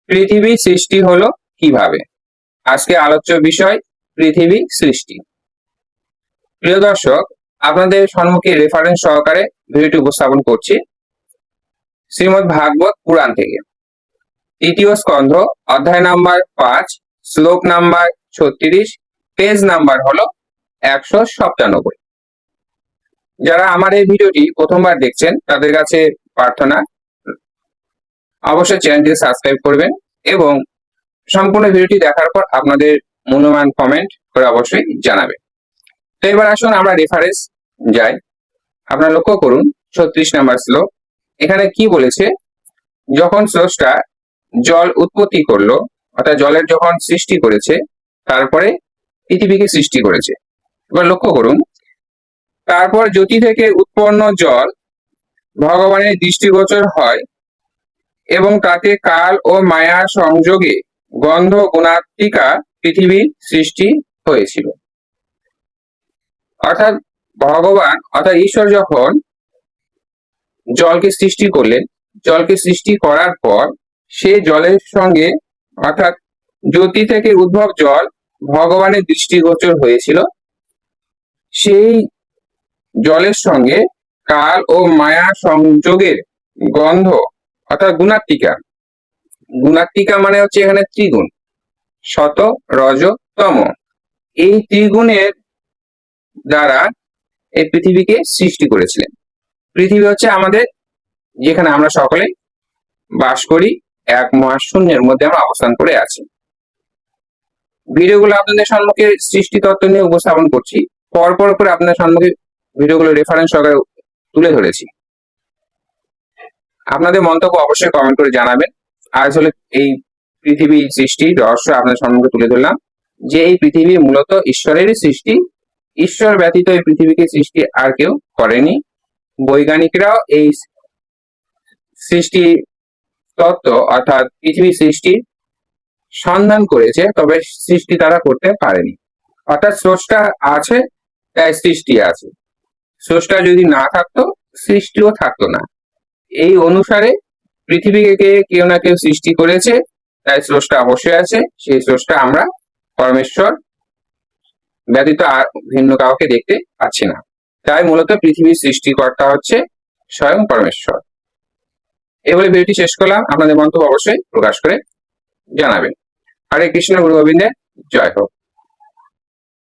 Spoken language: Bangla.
পৃথিবী সৃষ্টি হলো কিভাবে? আজকে আলোচ্য বিষয় পৃথিবী সৃষ্টি। প্রিয় দর্শক, আপনাদের সম্মুখে রেফারেন্স সহকারে ভিডিওটি উপস্থাপন করছি শ্রীমদ্ ভাগবত পুরাণ থেকে। তৃতীয় স্কন্ধ, অধ্যায় নাম্বার 5, শ্লোক নাম্বার 36, পেজ নাম্বার হলো 197। যারা আমার এই ভিডিওটি প্রথমবার দেখছেন তাদের কাছে প্রার্থনা, অবশ্যই চ্যানেলটি সাবস্ক্রাইব করবেন এবং সম্পূর্ণ ভিডিওটি দেখার পর আপনাদের মূল্যবান কমেন্ট করে অবশ্যই জানাবেন। তো এবার আসুন আমরা রেফারেন্স যাই। আপনারা লক্ষ্য করুন 36 নম্বর শ্লোক। এখানে কি বলেছে? যখন স্রষ্টা জল উৎপত্তি করলো, অর্থাৎ জলের যখন সৃষ্টি করেছে, তারপরে পৃথিবীকে সৃষ্টি করেছে। এবার লক্ষ্য করুন, তারপর জ্যোতি থেকে উৎপন্ন জল ভগবানের দৃষ্টিগোচর হয় এবং তাতে কাল ও মায়ার সংযোগে গন্ধ গুণাত্মিকা পৃথিবীর সৃষ্টি হয়েছিল। অর্থাৎ ভগবান অর্থাৎ ঈশ্বর যখন জলকে সৃষ্টি করলেন, জলকে সৃষ্টি করার পর সে জলের সঙ্গে অর্থাৎ জ্যোতি থেকে উদ্ভব জল ভগবানের দৃষ্টিগোচর হয়েছিল। সেই জলের সঙ্গে কাল ও মায়া সংযোগের গন্ধ অর্থাৎ গুণাত্মিকা, গুণাত্মিকা মানে হচ্ছে এখানে ত্রিগুণ, সত রজ তম, এই ত্রিগুণের দ্বারা এই পৃথিবীকে সৃষ্টি করেছিলেন। পৃথিবী হচ্ছে আমাদের, যেখানে আমরা সকলে বাস করি, এক মহাশূন্যের মধ্যে আমরা অবস্থান করে আছি। ভিডিওগুলো আপনাদের সম্মুখে সৃষ্টি তত্ত্ব নিয়ে উপস্থাপন করছি, পরপর করে আপনাদের সম্মুখে ভিডিওগুলো রেফারেন্স সহকারে তুলে ধরেছি। আপনাদের মন্তব্য অবশ্যই কমেন্ট করে জানাবেন। আজ হলো এই পৃথিবী সৃষ্টির রহস্য আপনাদের সম্মুখে তুলে ধরলাম, যে এই পৃথিবী মূলত ঈশ্বরেরই সৃষ্টি। ঈশ্বর ব্যতীত এই পৃথিবীকে সৃষ্টি আর কেউ করেনি। বৈজ্ঞানিকরাও এই সৃষ্টি তত্ত্ব অর্থাৎ পৃথিবী সৃষ্টির সন্ধান করেছে, তবে সৃষ্টি তারা করতে পারেনি। অর্থাৎ স্রষ্টা আছে তাই সৃষ্টি আছে, স্রষ্টা যদি না থাকতো সৃষ্টিও থাকতো না। এই অনুসারে পৃথিবীকে কেউ না কেউ সৃষ্টি করেছে, তাই স্রষ্টা অবশ্যই আছে। সেই স্রষ্টা আমরা পরমেশ্বর ব্যতীত আর ভিন্ন কাউকে দেখতে পাচ্ছি না। তাই মূলত পৃথিবীর সৃষ্টিকর্তা হচ্ছে স্বয়ং পরমেশ্বর। এবারে ভিডিওটি শেষ করলাম। আপনাদের মন্তব্য অবশ্যই প্রকাশ করে জানাবেন। হরে কৃষ্ণ, গুরু গোবিন্দের জয় হোক।